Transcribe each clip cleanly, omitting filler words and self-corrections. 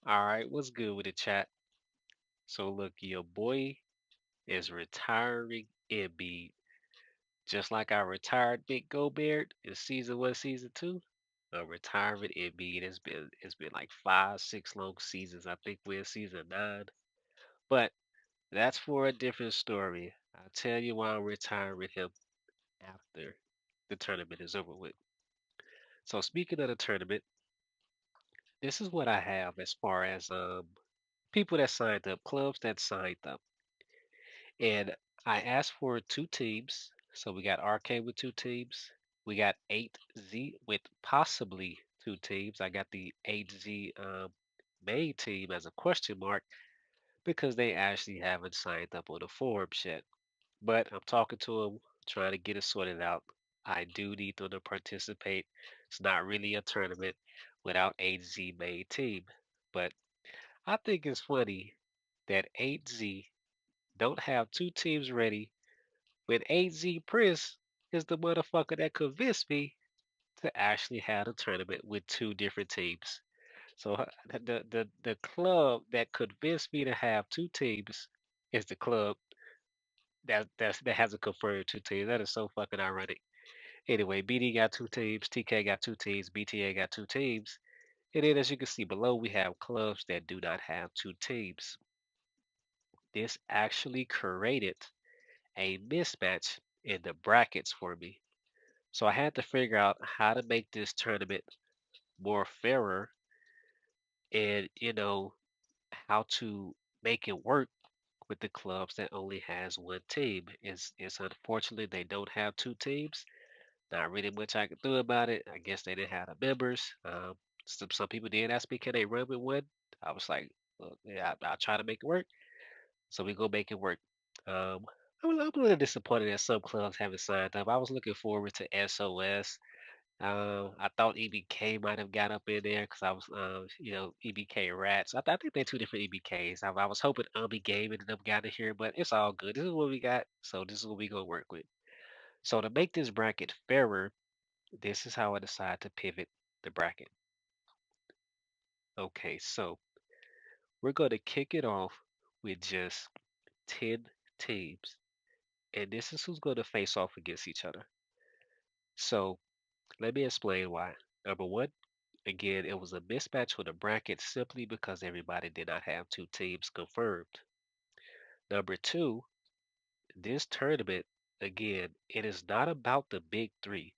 All right, what's good with the chat? So look, your boy is retiring Embiid, just like I retired Big Gobert in season one, season two. I'm retiring Embiid. It's been like 5, 6 long seasons. I think we're in season nine, but that's for a different story. I'll tell you why I'm retiring him after the tournament is over with. So speaking of the tournament, this is what I have as far as people that signed up, clubs that signed up. And I asked for two teams. So we got RK with two teams. We got 8Z with possibly two teams. I got the 8Z main team as a question mark because they actually haven't signed up on the forums yet. But I'm talking to them, trying to get it sorted out. I do need them to participate. It's not really a tournament without 8Z main team. But I think it's funny that 8Z don't have two teams ready when AZ Prince is the motherfucker that convinced me to actually have a tournament with two different teams. So the club that convinced me to have two teams is the club that hasn't confirmed two teams. That is so fucking ironic. Anyway, BD got two teams, TK got two teams, BTA got two teams. And then as you can see below, we have clubs that do not have two teams. This actually created a mismatch in the brackets for me. So I had to figure out how to make this tournament more fairer and, how to make it work with the clubs that only has one team. It's unfortunately they don't have two teams. Not really much I could do about it. I guess they didn't have the members. Some people did ask me, can they run with one? I was like, well, yeah, I'll try to make it work. So we go make it work. Um, I'm a little disappointed that some clubs haven't signed up. I was looking forward to SOS. I thought EBK might have got up in there because I was, EBK Rats. I think they're two different EBKs. I was hoping Umbi Gaming and them got in here, but it's all good. This is what we got, so this is what we gonna work with. So to make this bracket fairer, this is how I decided to pivot the bracket. Okay, so we're gonna kick it off with just 10 teams, and this is who's gonna face off against each other. So let me explain why. Number one. Again, it was a mismatch with a bracket simply because everybody did not have two teams confirmed. Number two, this tournament, again, it is not about the big three.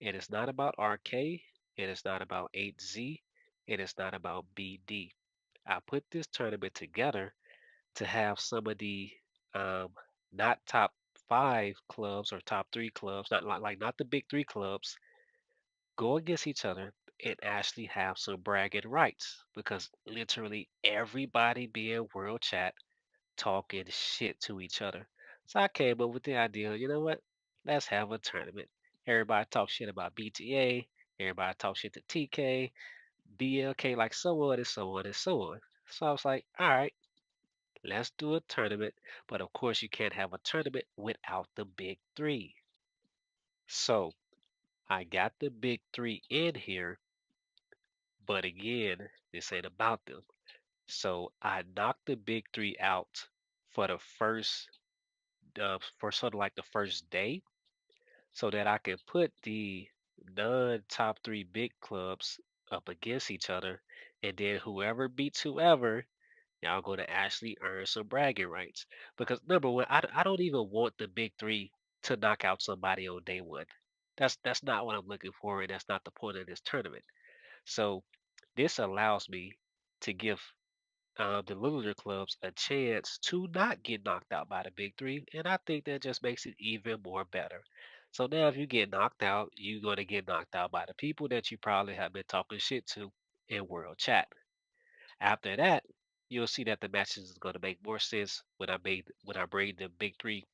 It is not about RK. It is not about 8Z. It is not about BD. I put this tournament together to have some of the um, not top five clubs or top three clubs, not not the big three clubs, go against each other and actually have some bragging rights because literally everybody be in world chat talking shit to each other. So I came up with the idea, you know what? Let's have a tournament. Everybody talk shit about BTA, everybody talk shit to TK, BLK, like so on and so on and so on. So I was like, all right, let's do a tournament. But of course, you can't have a tournament without the big three. So I got the big three in here. But again, this ain't about them. So I knocked the big three out for the for sort of like the first day, so that I can put the non-top three big clubs up against each other, and then whoever beats whoever, y'all going to actually earn some bragging rights. Because number one, I don't even want the big three to knock out somebody on day one. That's not what I'm looking for, and that's not the point of this tournament. So this allows me to give the littler clubs a chance to not get knocked out by the big three, and I think that just makes it even more better. So now, if you get knocked out, you're gonna get knocked out by the people that you probably have been talking shit to in world chat. After that, you'll see that the matches is gonna make more sense when I bring the big three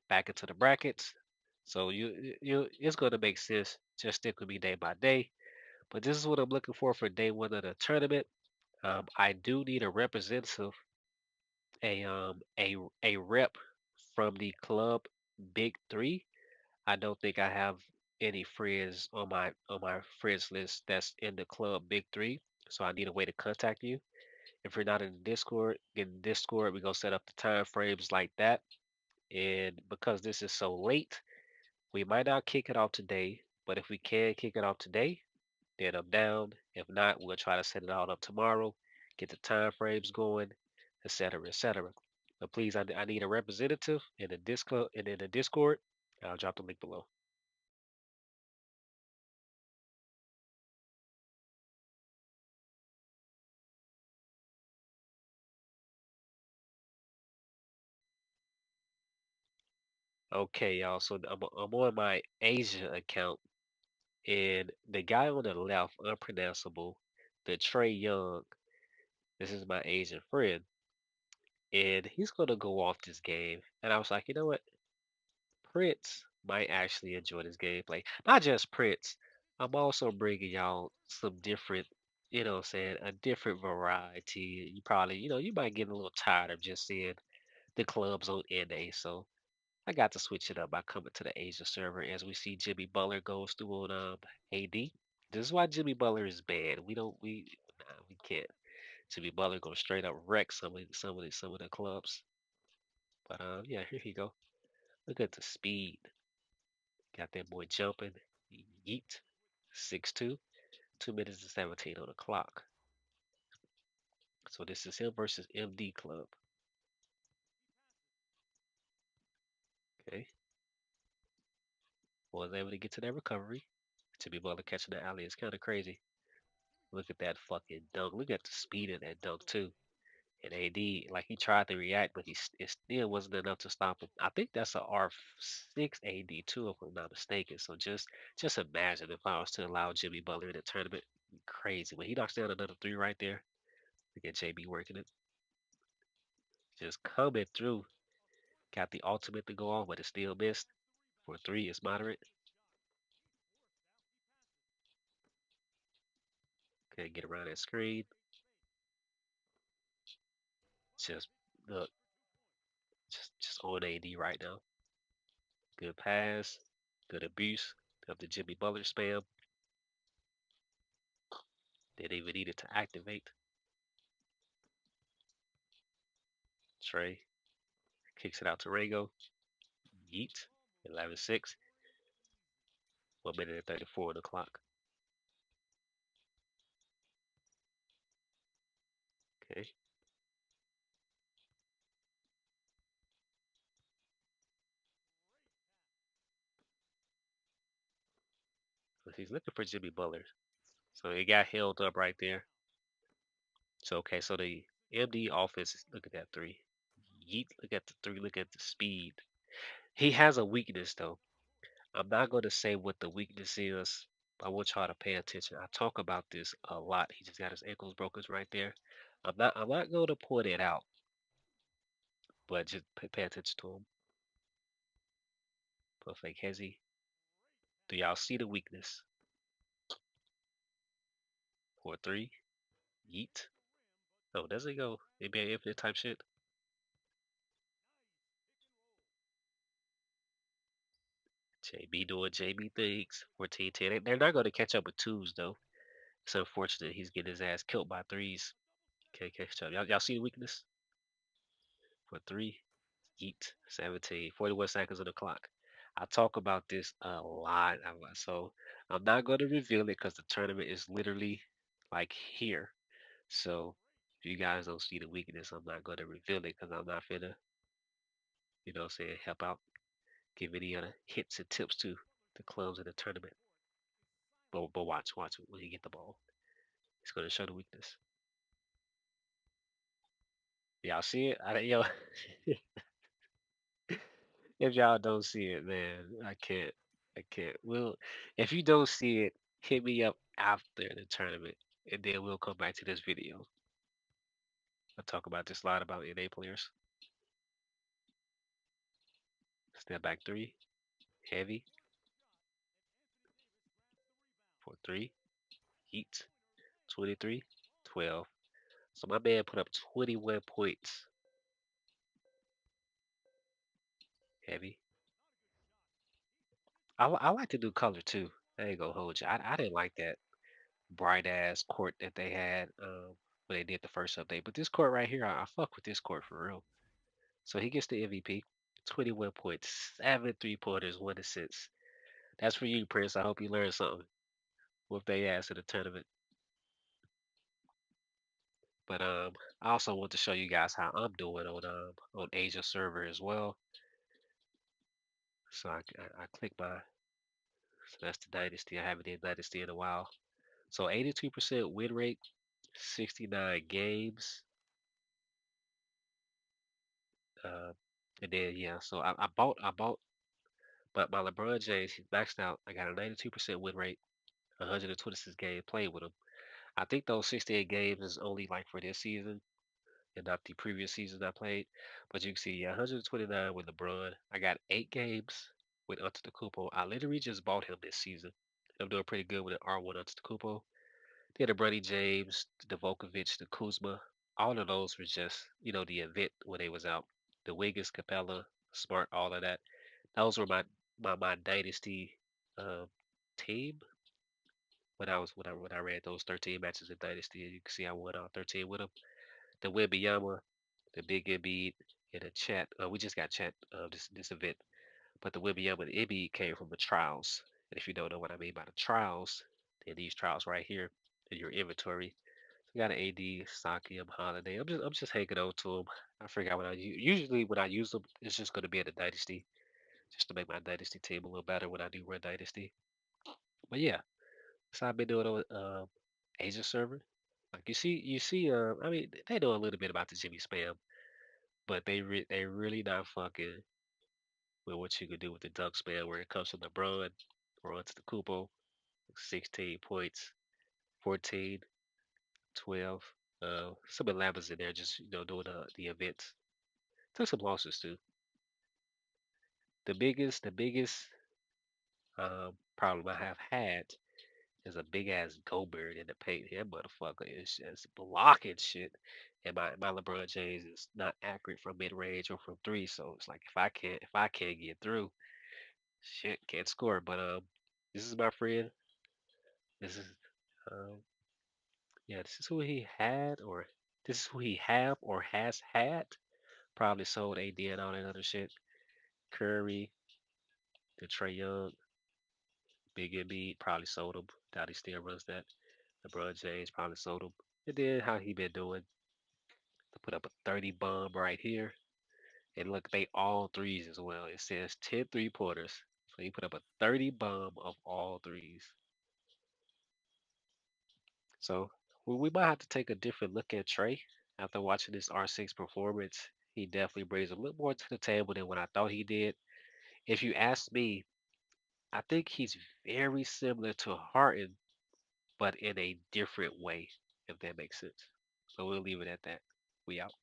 back into the brackets. So you it's gonna make sense. Just stick with me day by day. But this is what I'm looking for day one of the tournament. I do need a representative, a rep from the club Big Three. I don't think I have any friends on my friends list that's in the club Big Three, so I need a way to contact you. If you're not in the Discord, get in Discord. We're gonna set up the time frames like that. And because this is so late, we might not kick it off today. But if we can kick it off today, then I'm down. If not, we'll try to set it all up tomorrow, get the time frames going, etc., etc. But please, I need a representative in the Discord and in the Discord. I'll drop the link below. Okay, y'all. So I'm on my Asia account, and the guy on the left, unpronounceable, the Trey Young. This is my Asian friend, and he's gonna go off this game. And I was like, you know what? Prince might actually enjoy this gameplay. Not just Prince. I'm also bringing y'all some different, what I'm saying, a different variety. You probably, you might get a little tired of just seeing the clubs on NA. So I got to switch it up by coming to the Asia server as we see Jimmy Butler goes through on AD. This is why Jimmy Butler is bad. We can't. Jimmy Butler go straight up wreck some of the clubs. But yeah, here you go. Look at the speed. Got that boy jumping. Yeet. 6-2. 2 minutes and 17 on the clock. So this is him versus MD Club. Okay. Was able to get to that recovery. Jimmy Butler catching the alley is kind of crazy. Look at that fucking dunk. Look at the speed of that dunk too. And AD, like he tried to react, but it still wasn't enough to stop him. I think that's a R6 AD too, if I'm not mistaken. So just imagine if I was to allow Jimmy Butler in the tournament. Crazy. When he knocks down another three right there, look at JB working it. Just coming through. Got the ultimate to go on, but it still missed. For three, it's moderate. Can't get around that screen. Just look, just on AD right now. Good pass, good abuse of the Jimmy Butler spam. Didn't even need it to activate. Trey kicks it out to Rango. Yeet. 11-6. 1 minute and 34 on the clock. Okay. So he's looking for Jimmy Butler. So he got held up right there. So okay, so the MD offense, look at that three. Yeet, look at the three, look at the speed. He has a weakness though. I'm not going to say what the weakness is. I want y'all to pay attention. I talk about this a lot. He just got his ankles broken right there. I'm not going to point it out, but just pay attention to him. Put fake hezzy. Do y'all see the weakness? 4-3. Yeet. Oh, does it go? Maybe an infinite type shit. JB doing JB things. 14-10. They're not going to catch up with twos though. It's unfortunate he's getting his ass killed by threes. Can't catch up. Y'all see the weakness? For three. Yeet. 17. 41 seconds on the clock. I talk about this a lot. So I'm not going to reveal it because the tournament is literally like here. So if you guys don't see the weakness, I'm not going to reveal it because I'm not finna, help out, give any other hits and tips to the clubs in the tournament. But watch when you get the ball. It's going to show the weakness. Y'all see it? If y'all don't see it, man, I can't. I can't. If you don't see it, hit me up after the tournament, and then we'll come back to this video. I'll talk about this lot about NA players. Step back three, heavy for three, heat, 23, 12. So my man put up 21 points. Heavy. I like to do color too. I ain't gonna hold you. I didn't like that bright ass court that they had. when they did the first update. But this court right here, I fuck with this court for real. So he gets the MVP. 21.7 3-pointers, 1 assist. That's for you, Prince. I hope you learned something. Whoop they ass in the tournament. But I also want to show you guys how I'm doing on Asia server as well. So I click my so that's the Dynasty. I haven't did Dynasty in a while. So 82% win rate, 69 games. Uh, and then yeah, so I bought, but my LeBron James he's maxed out. I got a 92% win rate, 126 games played with him. I think those 68 games is only like for this season and not the previous seasons I played. But you can see, yeah, 129 with LeBron. I got 8 games with Antetokounmpo. I literally just bought him this season. I'm doing pretty good with an R1 Antetokounmpo. Then the Bronny James, the Vukovic, the Kuzma. All of those were just, the event when they was out. The Wiggins, Capella, Smart, all of that. Those were my dynasty um, team when I ran those 13 matches in dynasty. You can see I won all 13 with them. The Wembanyama, the Big Embiid, and the chat. We just got chat this event, but the Wembanyama and Embiid came from the trials. And if you don't know what I mean by the trials, then these trials right here in your inventory. You got an AD, Sakium, Holiday. I'm just hanging on to them. I forgot when usually when I use them, it's just going to be in the dynasty, just to make my dynasty team a little better when I do run dynasty. But yeah, so I've been doing on Asia server. Like you see. I mean, they know a little bit about the Jimmy Spam, but they really not fucking with what you could do with the Duck Spam where it comes from LeBron or onto the Kupo, 16 points, 14, 12. Some Lambas in there just doing the events. Took some losses too. The biggest problem I have had is a big ass Gobert in the paint. That motherfucker is just blocking shit. And my LeBron James is not accurate from mid range or from three. So it's like if I can't get through, shit, can't score. But this is my friend. This is um yeah, this is who he had or this is who he have or has had. Probably sold AD and all that other shit. Curry, the Trey Young, Big Embiid probably sold him. Doubt he still runs that. LeBron James probably sold him. And then how he been doing to put up a 30 bomb right here. And look, they all threes as well. It says 10 3-pointers. So he put up a 30 bomb of all threes. So we might have to take a different look at Trey after watching this R6 performance. He definitely brings a little more to the table than what I thought he did. If you ask me, I think he's very similar to Harden, but in a different way, if that makes sense. So we'll leave it at that. We out.